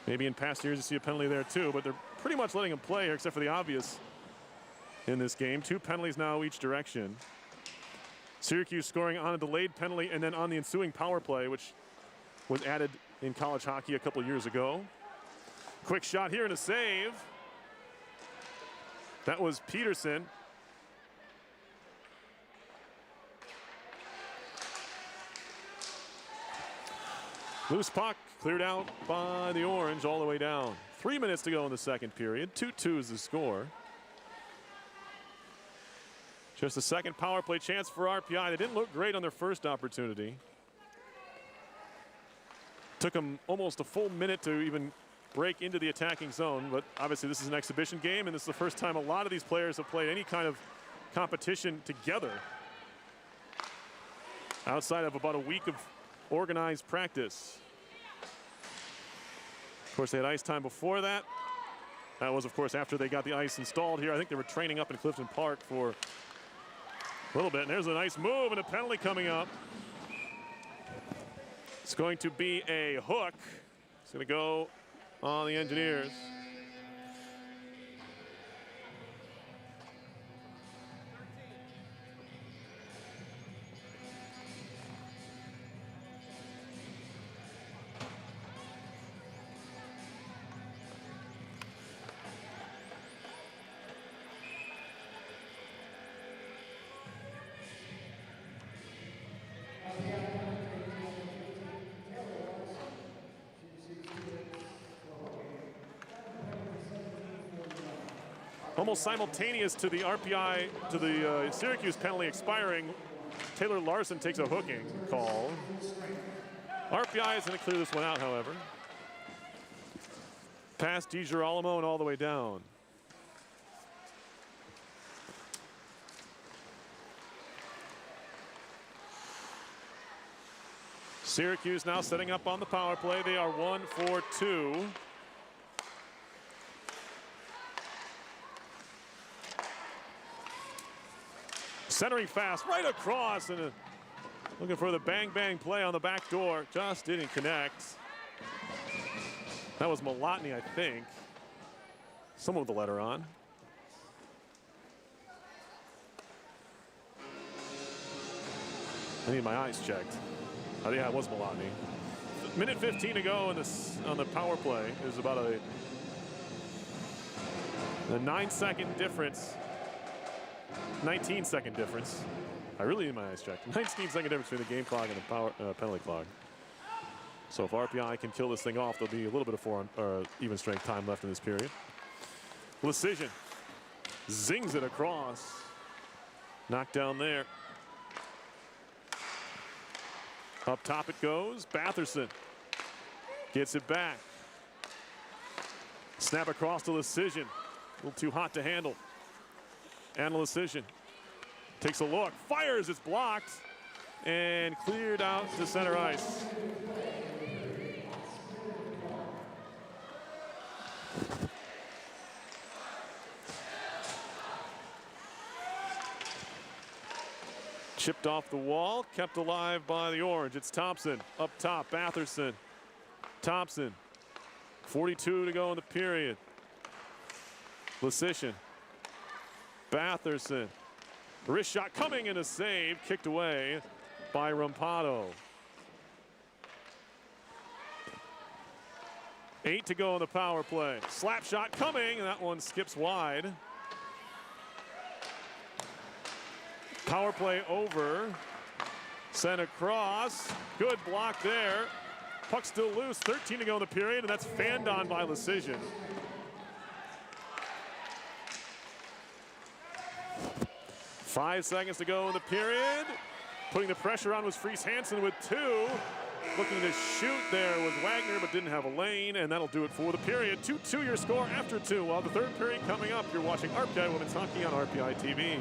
maybe in past years you see a penalty there too, but they're pretty much letting them play here except for the obvious in this game. 2 penalties now each direction. Syracuse scoring on a delayed penalty and then on the ensuing power play, which was added in college hockey a couple years ago. Quick shot here and a save. That was Peterson. Loose puck cleared out by the Orange all the way down. 3 minutes to go in the second period. 2-2 is the score. Just a second power play chance for RPI. They didn't look great on their first opportunity. Took them almost a full minute to even break into the attacking zone, but obviously this is an exhibition game, and this is the first time a lot of these players have played any kind of competition together outside of about a week of organized practice. Of course, they had ice time before that. That was, of course, after they got the ice installed here. I think they were training up in Clifton Park for a little bit. And there's a nice move and a penalty coming up. It's going to be a hook. It's going to go on the Engineers. Almost simultaneous to the RPI, to the Syracuse penalty expiring, Taylor Larson takes a hooking call. RPI is going to clear this one out, however. Past DiGirolamo and all the way down. Syracuse now setting up on the power play. They are 1 for 2. Centering fast, right across, and looking for the bang-bang play on the back door. Just didn't connect. That was Malotny, I think. Someone with the letter on. I need my eyes checked. Oh, yeah, it was Malotny. Minute 15 to go in this, on the power play. There's about a 9-second difference. 19-second difference. I really need my eyes checked. 19-second difference between the game clock and the power penalty clock. So if RPI can kill this thing off, there'll be a little bit of even strength time left in this period. Decision zings it across. Knocked down there. Up top it goes. Batherson Gets it back. Snap across to Decision. A little too hot to handle. And Decision takes a look, fires, it's blocked, and cleared out to center ice. Chipped off the wall, kept alive by the Orange. It's Thompson up top, Batherson. Thompson, 42 to go in the period. Decision. Batherson. Wrist shot coming and a save, kicked away by Rampado. 8 to go in the power play. Slap shot coming, and that one skips wide. Power play over. Sent across. Good block there. Puck still loose. 13 to go in the period, and that's fanned on by Decision. Five seconds to go in the period. Putting the pressure on was Fries Hansen with 2. Looking to shoot there was Wagner, but didn't have a lane, and that'll do it for the period. 2-2 your score after 2. While the third period coming up, you're watching RPI Women's Hockey on RPI TV.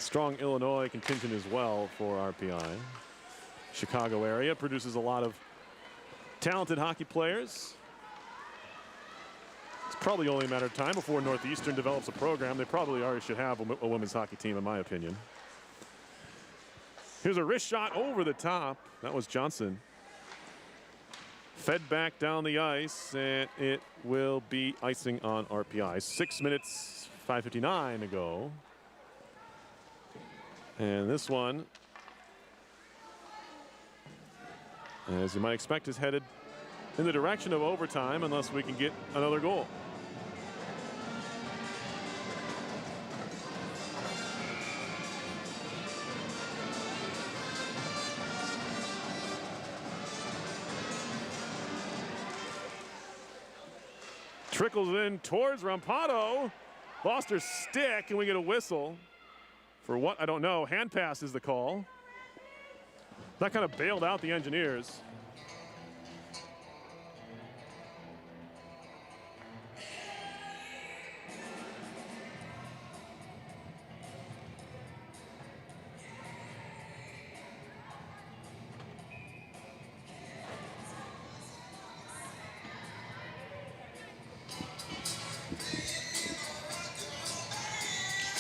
strong Illinois contingent as well for RPI. Chicago area produces a lot of talented hockey players. It's probably only a matter of time before Northeastern develops a program. They probably already should have a women's hockey team, in my opinion. Here's a wrist shot over the top. That was Johnson. Fed back down the ice, and it will be icing on RPI. 6 minutes, 5:59 to go. And this one, as you might expect, is headed in the direction of overtime unless we can get another goal. Trickles in towards Rampado. Lost her stick, and we get a whistle. For what? I don't know. Hand pass is the call. That kind of bailed out the Engineers.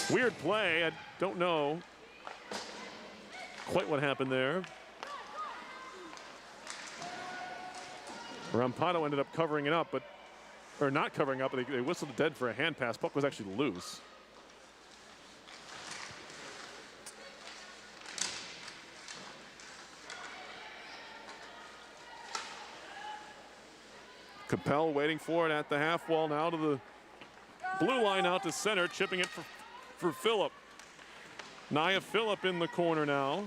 Weird play. I don't know quite what happened there. Rampado ended up covering it up, or not covering up, but they whistled dead for a hand pass. Puck was actually loose. Capel waiting for it at the half wall now to the blue line out to center, chipping it for Phillip. Nia Phillip in the corner now.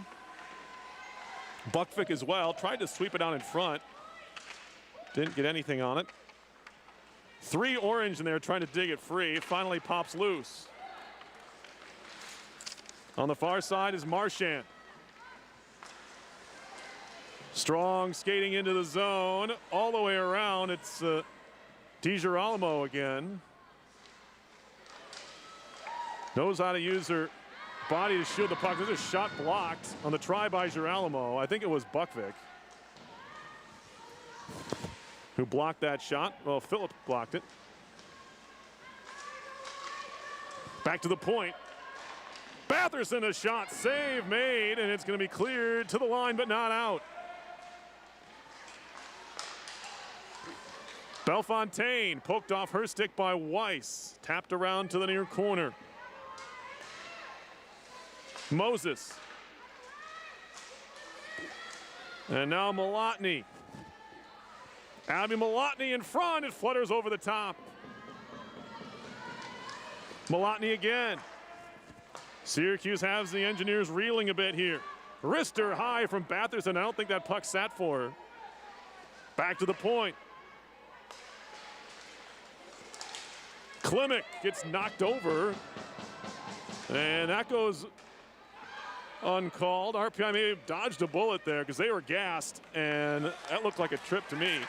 Buckvick as well, tried to sweep it out in front. Didn't get anything on it. 3 orange in there trying to dig it free. Finally pops loose. On the far side is Marchand. Strong skating into the zone. All the way around, it's DiGirolamo again. Knows how to use her body to shield the puck. There's a shot blocked on the try by Girolamo. I think it was Buckvick who blocked that shot. Well, Phillip blocked it. Back to the point. Batherson, a shot, save made, and it's going to be cleared to the line, but not out. Bellefontaine poked off her stick by Weiss. Tapped around to the near corner. Moses. And now Malotny. Abby Malotny in front. It flutters over the top. Malotny again. Syracuse has the Engineers reeling a bit here. Wrister high from Batherson. I don't think that puck sat for her. Back to the point. Klimek gets knocked over. And that goes uncalled. RPI may have dodged a bullet there because they were gassed, and that looked like a trip to me.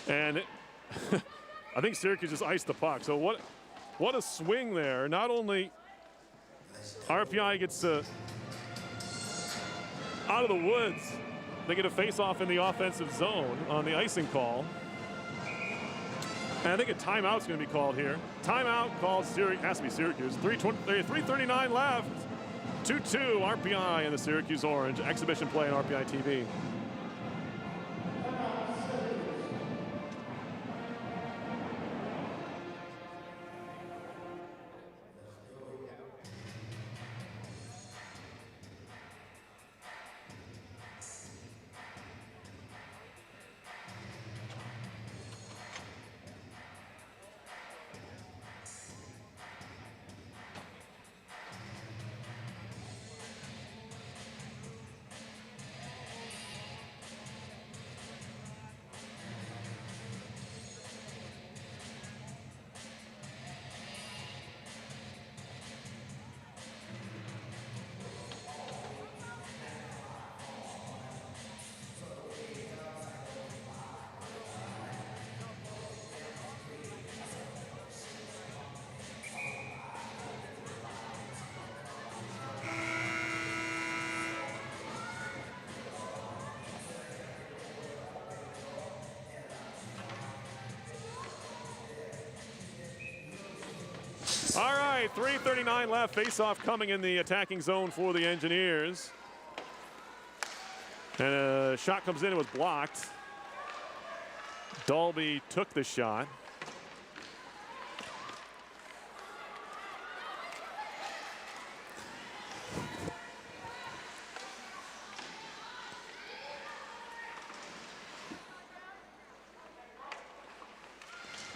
And I think Syracuse just iced the puck. So what a swing there. Not only RPI gets out of the woods, they get a face-off in the offensive zone on the icing call. And I think a timeout's going to be called here. Timeout called Syracuse. Has to be Syracuse. 3:39 left. 2-2 RPI and the Syracuse Orange. Exhibition play on RPI TV. All right, 3:39 left. Face-off coming in the attacking zone for the Engineers. And a shot comes in, it was blocked. Dalby took the shot.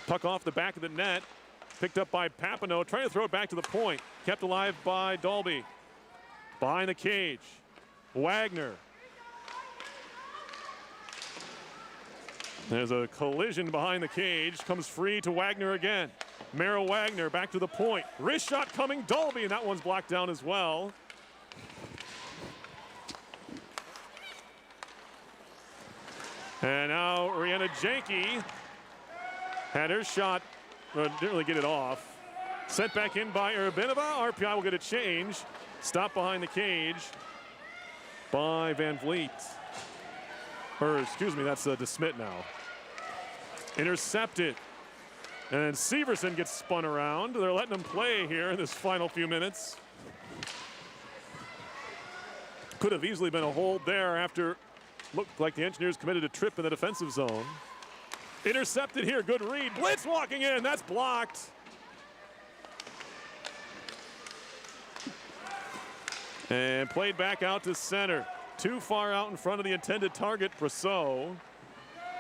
Puck off the back of the net. Picked up by Papineau, trying to throw it back to the point. Kept alive by Dalby. Behind the cage, Wagner. There's a collision behind the cage. Comes free to Wagner again. Merrill Wagner back to the point. Wrist shot coming, Dalby, and that one's blocked down as well. And now Rihanna Janke had her shot, didn't really get it off. Sent back in by Urbinova. RPI will get a change. Stopped behind the cage by Van Vliet. Or excuse me, that's DeSmit now. Intercepted. And then Severson gets spun around. They're letting him play here in this final few minutes. Could have easily been a hold there after looked like the Engineers committed a trip in the defensive zone. Intercepted here, good read. Blitz walking in, that's blocked. And played back out to center. Too far out in front of the intended target, Brosseau.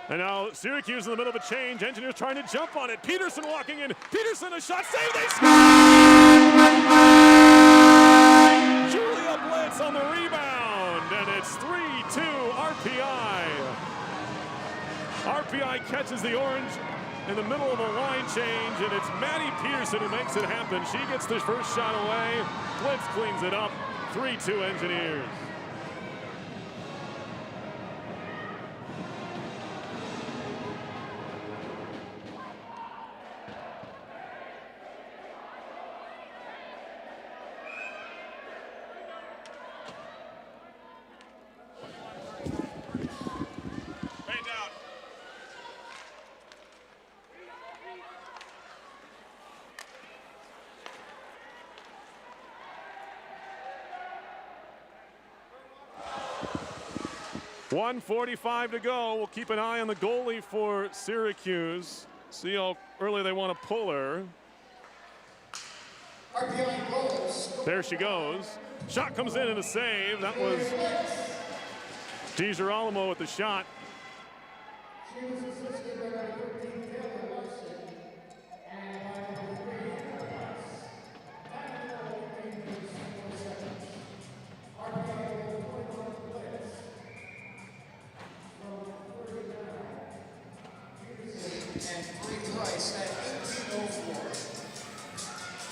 And now Syracuse in the middle of a change. Engineers trying to jump on it. Peterson walking in. Peterson, a shot saved. They score! Julia Blitz on the rebound. And it's 3-2 RPI. RPI catches the orange in the middle of a line change, and it's Maddie Peterson who makes it happen. She gets the first shot away. Blitz cleans it up. 3-2 Engineers. .145 to go. We'll keep an eye on the goalie for Syracuse. See how early they want to pull her. There she goes. Shot comes in and a save. That was DiGirolamo with the shot.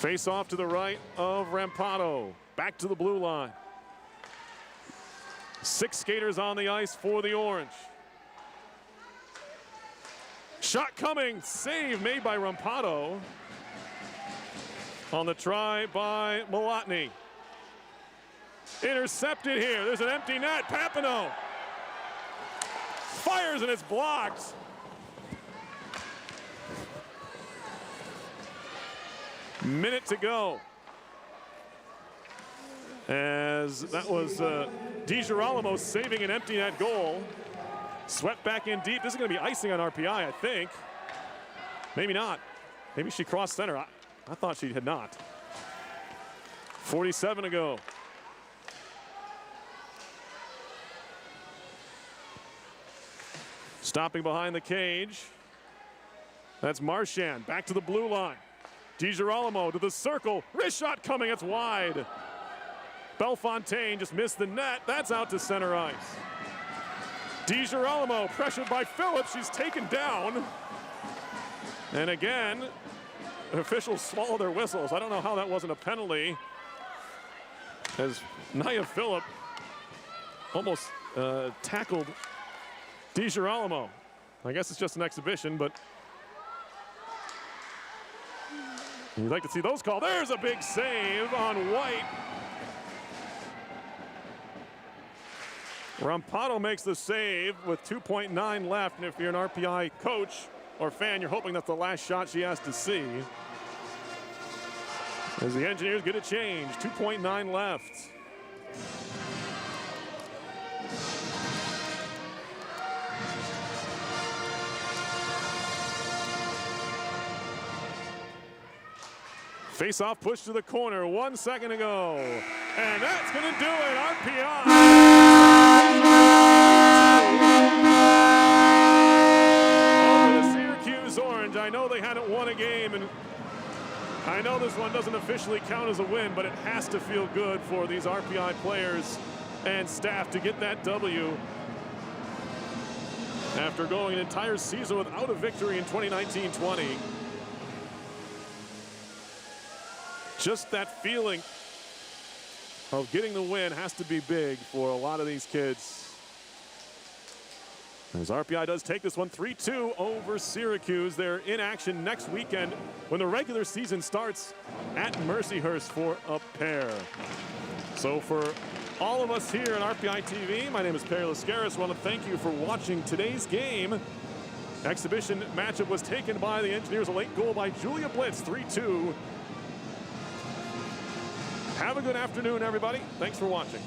Face off to the right of Rampado. Back to the blue line. 6 skaters on the ice for the Orange. Shot coming. Save made by Rampado. On the try by Malotny. Intercepted here. There's an empty net. Papineau fires and it's blocked. Minute to go. As that was DiGirolamo saving an empty net goal. Swept back in deep. This is going to be icing on RPI, I think. Maybe not. Maybe she crossed center. I thought she had not. 47 to go. Stopping behind the cage. That's Marchand. Back to the blue line. DiGirolamo to the circle. Wrist shot coming. It's wide. Bellefontaine just missed the net. That's out to center ice. DiGirolamo pressured by Phillips. She's taken down. And again, officials swallow their whistles. I don't know how that wasn't a penalty, as Nia Phillip almost tackled DiGirolamo. I guess it's just an exhibition, but you'd like to see those called. There's a big save on White. Rampado makes the save with 2.9 left, and if you're an RPI coach or fan, you're hoping that's the last shot she has to see. As the Engineers get a change, 2.9 left. Face-off push to the corner, 1 second to go. And that's going to do it, RPI. Over the Syracuse Orange. I know they hadn't won a game, and I know this one doesn't officially count as a win, but it has to feel good for these RPI players and staff to get that W after going an entire season without a victory in 2019-20. Just that feeling of getting the win has to be big for a lot of these kids. As RPI does take this one 3-2 over Syracuse. They're in action next weekend when the regular season starts at Mercyhurst for a pair. So for all of us here at RPI TV, my name is Perry Lascaris. I want to thank you for watching today's game. Exhibition matchup was taken by the Engineers. A late goal by Julia Blitz, 3-2. Have a good afternoon, everybody. Thanks for watching.